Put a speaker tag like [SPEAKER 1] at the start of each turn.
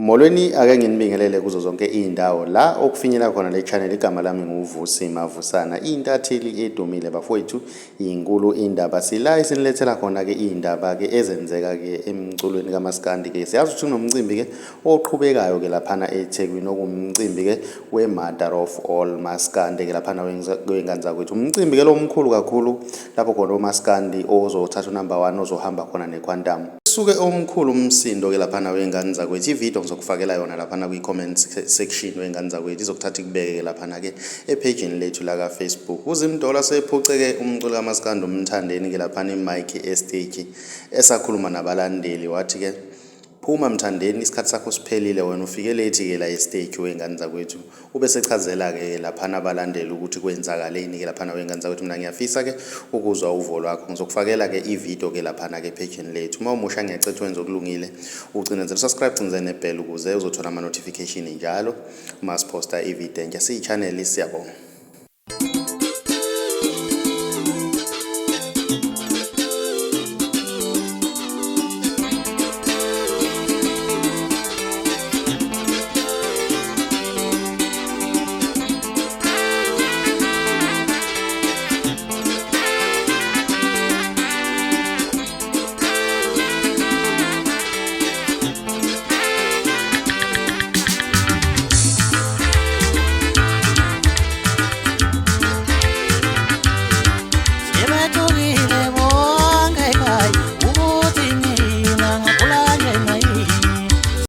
[SPEAKER 1] Molweni ake nginibingelele kuzo zonke indawo la okufinyela khona le channel. Igama lami nguVusi Mavusana, intatheli edumile bafowethu. Inkulu indaba sila isinilethela khona ke indaba ke ezenzeka ke emculweni kaMasikandi ke. Siyazi ukuthi kunomcimbi ke oqhubekayo ke laphana eThekwini, okumcimbi ke we-mother of all Masikandi ke laphana wenganza kwethu. Umcimbi ke lo mkhulu kakhulu lapho khona uMasikandi ozothatha number 1 ozohamba khona nequantum. Suke omkhulu umsindo ke laphana wenganza kwethu. Ivideo ngizokufakela yona laphana kwi-comment section wenganza kwethu, izokuthatha ikubeke laphana ke epageni lethu la ka Facebook. Uzimdollar sephuceke umculo kaMasikandi umthandeni ke laphana imic estage esakhuluma nabalandeli, wathi ke phuma mthandeni, isikhathi sakho siphelile, wena ufike late ke la estage wenganza kwethu. Ube sechazela ke laphana abalandeli ukuthi kwenzakaleni ke laphana wenganza kwethu. Mina ngiyafisa ke ukuzwa uvo lwakho, ngizokufakela ke ivideo ke laphana ke pageni lethu. Uma umusha ngiyacetha wenza okulungile, ucinezela subscribe, cinezela nebell ukuze uzothola ama notification njalo uma siposta ivideo entsha. Siyi channel, siyabonga.